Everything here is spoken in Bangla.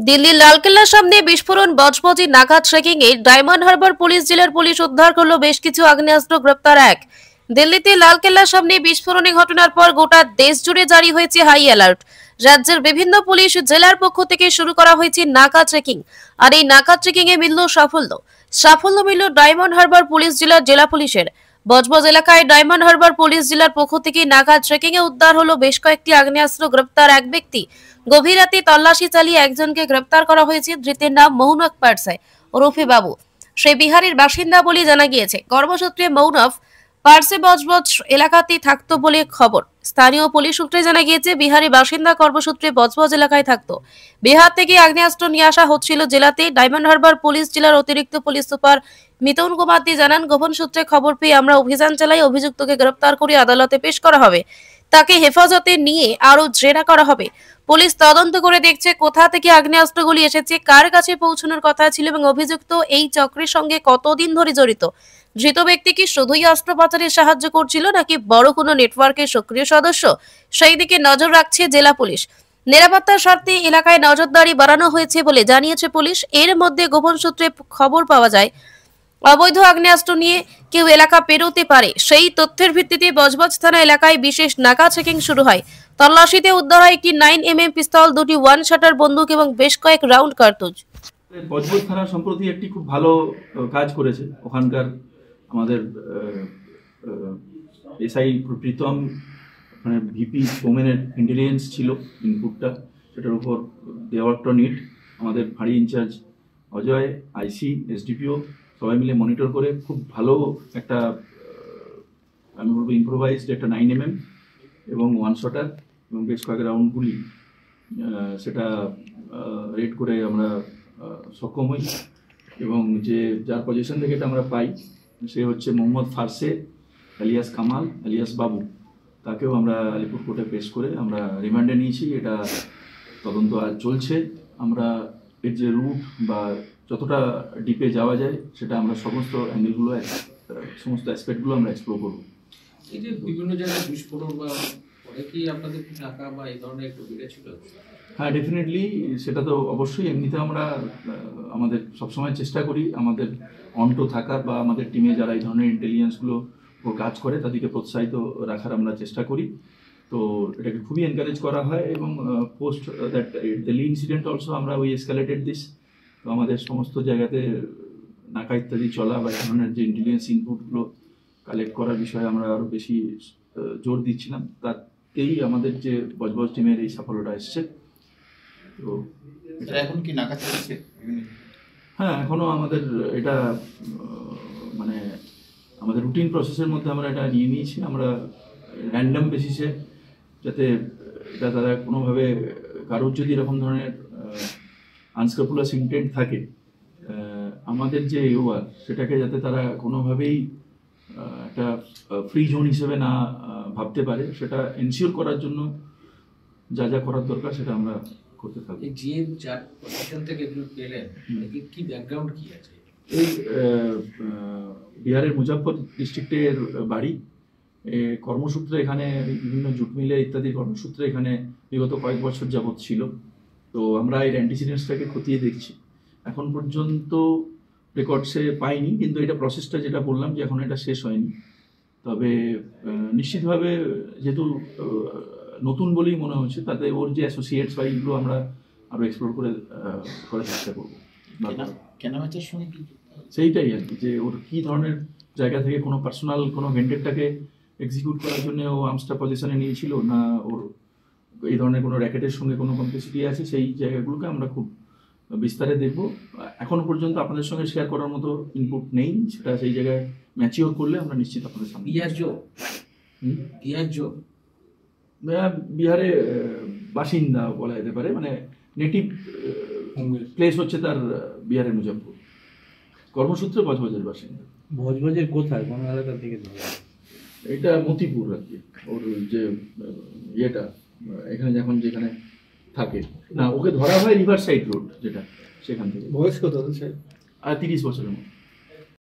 দিল্লির লালকেল্লার সামনে বিস্ফোরণ বজবজি নাগা ট্রেকিং এ ডায়মন্ড হারবার পুলিশ জেলার পুলিশ উদ্ধার করলো বেশ কিছু আগ্নেয়াস্ত্র গ্রেপ্তার এক। দিল্লিতে লালকেল্লার সামনে বিস্ফোরণের ঘটনার পর গোটা দেশ জুড়ে জারি হয়েছে হাই অ্যালার্ট। রাজ্যের বিভিন্ন পুলিশ জেলার পক্ষ থেকে শুরু করা হয়েছে নাগা ট্রেকিং। আর এই নাগা ট্রেকিং এ মিলল সাফল্য মিলল ডায়মন্ড হারবার পুলিশ জেলার জেলা পুলিশের। বজবজ এলাকায় ডায়মন্ড হারবার পুলিশ জেলার পক্ষ থেকে নাগা ট্রেকিং এ উদ্ধার হলো বেশ কয়েকটি আগ্নেয়াস্ত্র, গ্রেপ্তার এক ব্যক্তি। গভীর রাতে তল্লাশি চালিয়ে একজনকে গ্রেপ্তার করা হয়েছে। ধৃতের নাম মৌনক পারসাই ওরফে বাবু। সে বিহারের বাসিন্দা বলে জানা গিয়েছে। কর্মসূত্রে মৌনক পারসে বজবজ এলাকাতেই থাকতো বলে খবর। স্থানীয় পুলিশ সূত্রে জানা গিয়েছে বিহারের বাসিন্দা কর্মসূত্রে বজবজ এলাকায় থাকতো। বিহার থেকে আগ্নেয়াস্ত্র নিয়ে আসা হচ্ছিল জেলাতে। ডায়মন্ড হারবার পুলিশ জেলার অতিরিক্ত পুলিশ সুপার মিতুন কুমার দি জানান, গোপন সূত্রে খবর পেয়ে আমরা অভিযান চালাই। অভিযুক্তকে গ্রেপ্তার করে আদালতে পেশ করা হবে। তাকে হেফাজতে নিয়ে আরো জেরা করা হবে। পুলিশ তদন্ত করে দেখছে কোথা থেকে আগ্নেয়াস্ত্রগুলি এসেছে, কার কাছে পৌঁছানোর কথা ছিল এবং অভিযুক্ত এই চক্রের সঙ্গে কতদিন ধরে জড়িত। ধৃত ব্যক্তি কি শুধুই অস্ত্র পাচারে সাহায্য করছিল নাকি বড় কোনো নেটওয়ার্কের সক্রিয় সদস্য, সেই দিকে নজর রাখছে জেলা পুলিশ। নিরাপত্তার স্বার্থে এলাকায় নজরদারি বাড়ানো হয়েছে বলে জানিয়েছে পুলিশ। এর মধ্যে গোপন সূত্রে খবর পাওয়া যায় অবৈধ আগ্নেয়াস্ত্র নিয়ে কেউ এলাকা পেরোতে পারে। সেই তথ্যের ভিত্তিতে বজবজ থানা এলাকায় বিশেষ নাকা চেকিং শুরু হয়। তল্লাশিতে উদ্ধার হয় একটি 9mm পিস্তল, দুটি ওয়ান শাটার বন্দুক এবং বেশ কয়েক রাউন্ড কার্তুজ। বজবজ থানা সম্প্রতি একটি খুব ভালো কাজ করেছে। ওখানকার আমাদের এসআই প্রীতম, মানে ভিপি ওমেনের ইন্টেলিজেন্স ছিল ইনপুটটা, সেটার উপর দেওয়ারটা নিট আমাদের ফাঁড়ি ইনচার্জ অজয়, আইসি, এসডিপিও সবাই মিলে মনিটর করে খুব ভালো একটা, আমি বলবো ইম্প্রোভাইজড একটা 9mm এবং ওয়ান শটার এবং বেশ কয়েক রাউন্ড গুলি সেটা রেড করে আমরা সক্ষম হই। এবং যার পজিশন থেকে এটা আমরা পাই সে হচ্ছে মোহাম্মদ ফারসে আলিয়াস কামাল আলিয়াস বাবু। তাকেও আমরা আলিপুর কোর্টে পেশ করে আমরা রিমান্ডে নিয়েছি। এটা তদন্ত আজ চলছে। আমরা এর যে রুট বা যতটা ডিপে যাওয়া যায় সেটা আমরা সমস্ত অ্যাঙ্গেলগুলো, সমস্ত অ্যাসপেক্টগুলো আমরা এক্সপ্লোর করব। এই যে বিভিন্ন জায়গায় বিস্ফোরণ বা পরে কি আপনাদের টাকা বা এই ধরনের একটু বেড়েছিল? হ্যাঁ, ডেফিনেটলি সেটা তো অবশ্যই। এমনিতে আমরা আমাদের সবসময় চেষ্টা করি আমাদের অন্টো থাকার বা আমাদের টিমে যারা এই ধরনের ইন্টেলিজেন্সগুলো কাজ করে তাদেরকে প্রোৎসাহিত রাখার আমরা চেষ্টা করি। তো এটাকে খুবই এনকারেজ করা হয় এবং post that Delhi incident also আমরা উই এসকালেটেড দিস। তো আমাদের সমস্ত জায়গাতে নাকা ইত্যাদি চলা বা এই ধরনের যে ইন্টেলিজেন্স ইনপুটগুলো কালেক্ট করার বিষয়ে আমরা আরও বেশি জোর দিচ্ছিলাম। তাতেই আমাদের যে বজবজ টিমের এই সাফল্যটা এসছে। তো এখন কি নাকা চলছে? হ্যাঁ, এখনও আমাদের এটা মানে আমাদের রুটিন প্রসেসের মধ্যে আমরা এটা নিয়ে নিয়েছি। আমরা র্যান্ডাম বেসিসে, যাতে এটা তারা কোনোভাবে কারোর যদি এরকম ধরনের আনস্ক্রুপুলাস ইন্টেন্ট থাকে, আমাদের যে ইউআর সেটাকে যাতে তারা কোনোভাবেই একটা ফ্রি জোন হিসেবে না ভাবতে পারে, সেটা এনশিওর করার জন্য যা যা করার দরকার সেটা আমরা করতে থাকি। যে যার পজিশন থেকে পেলেন, কি ব্যাকগ্রাউন্ড কি আছে? এই বিহারের মুজাফর ডিস্ট্রিক্টের বাড়ি। কর্মসূত্রে এখানে বিভিন্ন জুট মিলে ইত্যাদি কর্মসূত্রে এখানে বিগত কয়েক বছর যাবৎ ছিল। তো আমরা এর অ্যান্টিসিডেন্টসটাকে খতিয়ে দেখছি। এখন পর্যন্ত রেকর্ডসে পাইনি, কিন্তু এটা প্রসেসটা যেটা বললাম যে এখন এটা শেষ হয়নি। তবে নিশ্চিতভাবে যেহেতু নতুন বলেই মনে হচ্ছে, তাতে ওর যে অ্যাসোসিয়েটস বা এইগুলো আমরা আরও এক্সপ্লোর করে চেষ্টা করবো। কেনাবেচার সঙ্গে সেইটাই আর কি, যে ওর কী ধরনের জায়গা থেকে কোনো পার্সোনাল কোনো ভেন্ডেটটাকে এক্সিকিউট করার জন্য ও আর্মসটা পজিশনে নিয়েছিল, না ওর এই ধরনের কোনো র্যাকেটের সঙ্গে কোনো কমপ্লিসিটি আছে, সেই জায়গাগুলোকে আমরা খুব বিস্তারে দেখব। এখনো পর্যন্ত আপনাদের সঙ্গে শেয়ার করার মতো ইনপুট নেই। সেটা সেই জায়গায় ম্যাচিওর করলে আমরা নিশ্চিত আপনাদের সামনে। বিহারে বাসিন্দা বলা যেতে পারে, মানে নেটিভ প্লেস হচ্ছে তার বিহারের মুজফ্ফর। কর্মসূত্রে বজবজের বাসিন্দা। বজবজের কোথায়, কোন এলাকা থেকে? এটা মতিপুর আর কি। ওর যে ইয়েটা এখানে যেখানে থাকে না, ওকে ধরা হয় রিভার সাইড রোড, যেটা সেখান থেকে। বয়স কত? 30 বছরের মতো।